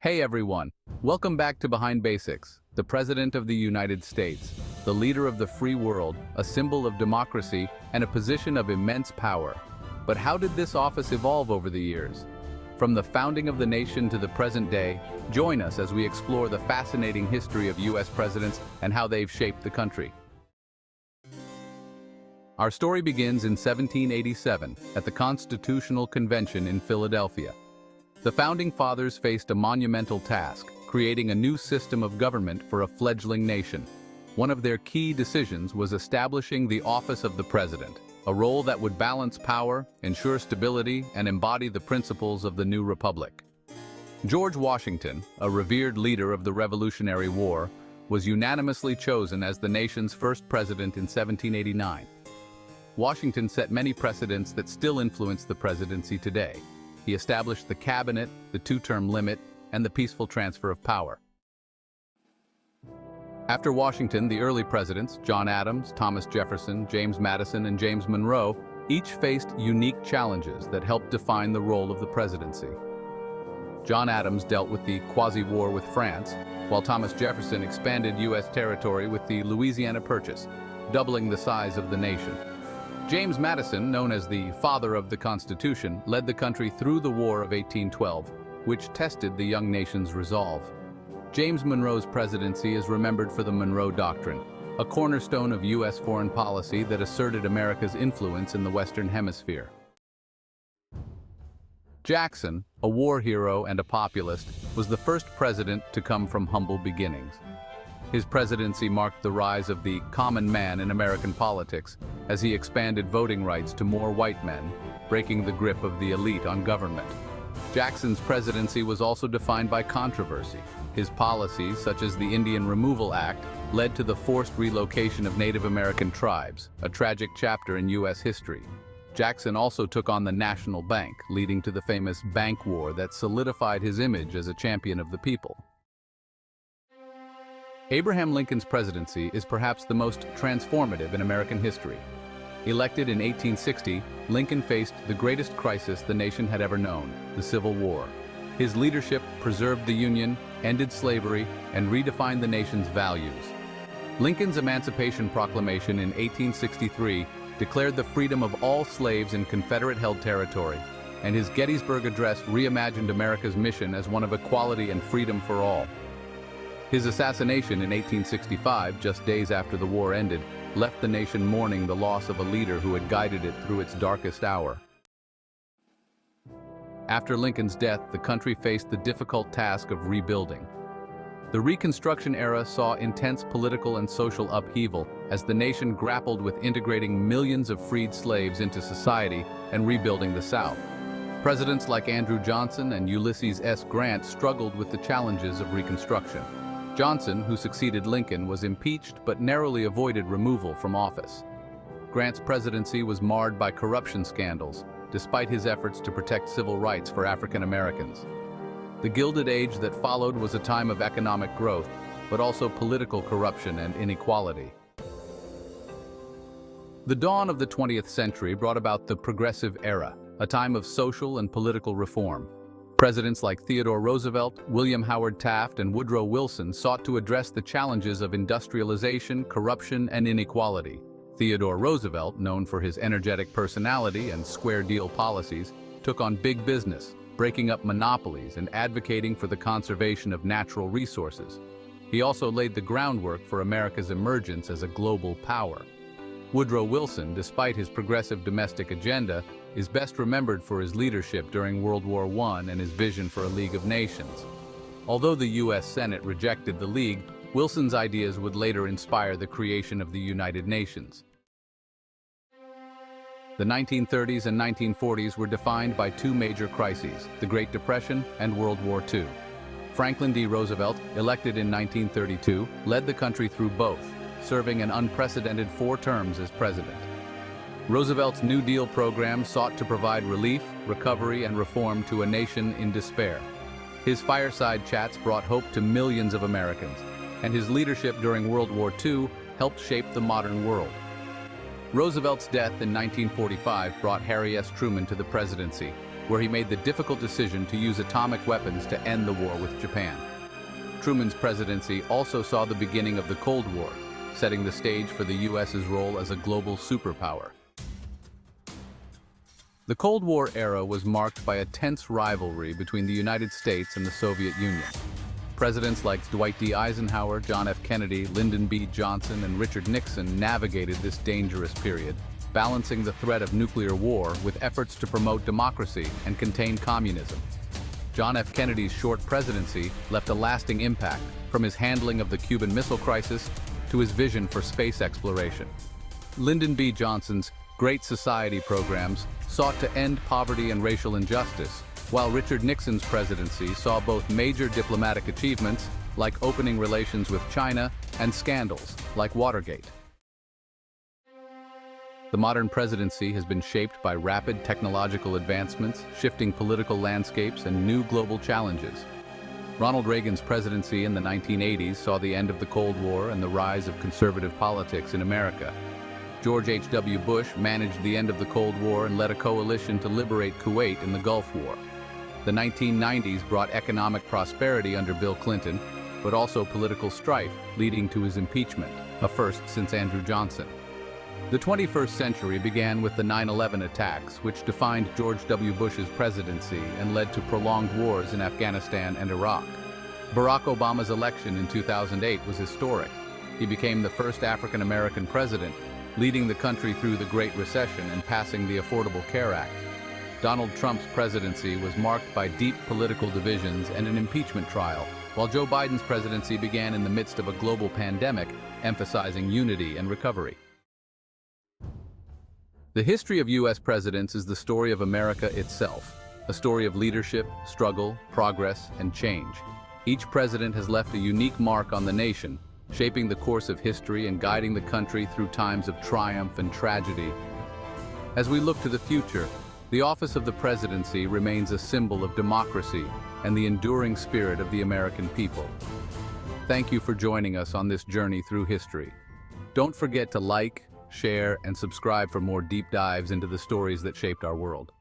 Hey everyone, welcome back to Behind Basics. The President of the United States, the leader of the free world, a symbol of democracy, and a position of immense power. But how did this office evolve over the years? From the founding of the nation to the present day, join us as we explore the fascinating history of U.S. presidents and how they've shaped the country. Our story begins in 1787 at the Constitutional Convention in Philadelphia. The Founding Fathers faced a monumental task, creating a new system of government for a fledgling nation. One of their key decisions was establishing the office of the President, a role that would balance power, ensure stability, and embody the principles of the new republic. George Washington, a revered leader of the Revolutionary War, was unanimously chosen as the nation's first president in 1789. Washington set many precedents that still influence the presidency today. He established the cabinet, the two-term limit, and the peaceful transfer of power. After Washington, the early presidents, John Adams, Thomas Jefferson, James Madison, and James Monroe, each faced unique challenges that helped define the role of the presidency. John Adams dealt with the quasi-war with France, while Thomas Jefferson expanded U.S. territory with the Louisiana Purchase, doubling the size of the nation. James Madison, known as the father of the Constitution, led the country through the War of 1812, which tested the young nation's resolve. James Monroe's presidency is remembered for the Monroe Doctrine, a cornerstone of U.S. foreign policy that asserted America's influence in the Western Hemisphere. Jackson, a war hero and a populist, was the first president to come from humble beginnings. His presidency marked the rise of the common man in American politics as he expanded voting rights to more white men, breaking the grip of the elite on government. Jackson's presidency was also defined by controversy. His policies, such as the Indian Removal Act, led to the forced relocation of Native American tribes, a tragic chapter in U.S. history. Jackson also took on the National Bank, leading to the famous Bank War that solidified his image as a champion of the people. Abraham Lincoln's presidency is perhaps the most transformative in American history. Elected in 1860, Lincoln faced the greatest crisis the nation had ever known, the Civil War. His leadership preserved the Union, ended slavery, and redefined the nation's values. Lincoln's Emancipation Proclamation in 1863 declared the freedom of all slaves in Confederate-held territory, and his Gettysburg Address reimagined America's mission as one of equality and freedom for all. His assassination in 1865, just days after the war ended, left the nation mourning the loss of a leader who had guided it through its darkest hour. After Lincoln's death, the country faced the difficult task of rebuilding. The Reconstruction era saw intense political and social upheaval as the nation grappled with integrating millions of freed slaves into society and rebuilding the South. Presidents like Andrew Johnson and Ulysses S. Grant struggled with the challenges of Reconstruction. Johnson, who succeeded Lincoln, was impeached but narrowly avoided removal from office. Grant's presidency was marred by corruption scandals, despite his efforts to protect civil rights for African Americans. The Gilded Age that followed was a time of economic growth, but also political corruption and inequality. The dawn of the 20th century brought about the Progressive Era, a time of social and political reform. Presidents like Theodore Roosevelt, William Howard Taft, and Woodrow Wilson sought to address the challenges of industrialization, corruption, and inequality. Theodore Roosevelt, known for his energetic personality and square-deal policies, took on big business, breaking up monopolies and advocating for the conservation of natural resources. He also laid the groundwork for America's emergence as a global power. Woodrow Wilson, despite his progressive domestic agenda, is best remembered for his leadership during World War I and his vision for a League of Nations. Although the U.S. Senate rejected the League, Wilson's ideas would later inspire the creation of the United Nations. The 1930s and 1940s were defined by two major crises, the Great Depression and World War II. Franklin D. Roosevelt, elected in 1932, led the country through both, serving an unprecedented 4 terms as president. Roosevelt's New Deal program sought to provide relief, recovery, and reform to a nation in despair. His fireside chats brought hope to millions of Americans, and his leadership during World War II helped shape the modern world. Roosevelt's death in 1945 brought Harry S. Truman to the presidency, where he made the difficult decision to use atomic weapons to end the war with Japan. Truman's presidency also saw the beginning of the Cold War, setting the stage for the U.S.'s role as a global superpower. The Cold War era was marked by a tense rivalry between the United States and the Soviet Union. Presidents like Dwight D. Eisenhower, John F. Kennedy, Lyndon B. Johnson, and Richard Nixon navigated this dangerous period, balancing the threat of nuclear war with efforts to promote democracy and contain communism. John F. Kennedy's short presidency left a lasting impact, from his handling of the Cuban Missile Crisis to his vision for space exploration. Lyndon B. Johnson's Great Society programs sought to end poverty and racial injustice, while Richard Nixon's presidency saw both major diplomatic achievements, like opening relations with China, and scandals, like Watergate. The modern presidency has been shaped by rapid technological advancements, shifting political landscapes, and new global challenges. Ronald Reagan's presidency in the 1980s saw the end of the Cold War and the rise of conservative politics in America. George H.W. Bush managed the end of the Cold War and led a coalition to liberate Kuwait in the Gulf War. The 1990s brought economic prosperity under Bill Clinton, but also political strife, leading to his impeachment, a first since Andrew Johnson. The 21st century began with the 9/11 attacks, which defined George W. Bush's presidency and led to prolonged wars in Afghanistan and Iraq. Barack Obama's election in 2008 was historic. He became the first African-American president, leading the country through the Great Recession and passing the Affordable Care Act. Donald Trump's presidency was marked by deep political divisions and an impeachment trial, while Joe Biden's presidency began in the midst of a global pandemic, emphasizing unity and recovery. The history of U.S. presidents is the story of America itself, a story of leadership, struggle, progress, and change. Each president has left a unique mark on the nation, shaping the course of history and guiding the country through times of triumph and tragedy. As we look to the future, the office of the presidency remains a symbol of democracy and the enduring spirit of the American people. Thank you for joining us on this journey through history. Don't forget to like, share, and subscribe for more deep dives into the stories that shaped our world.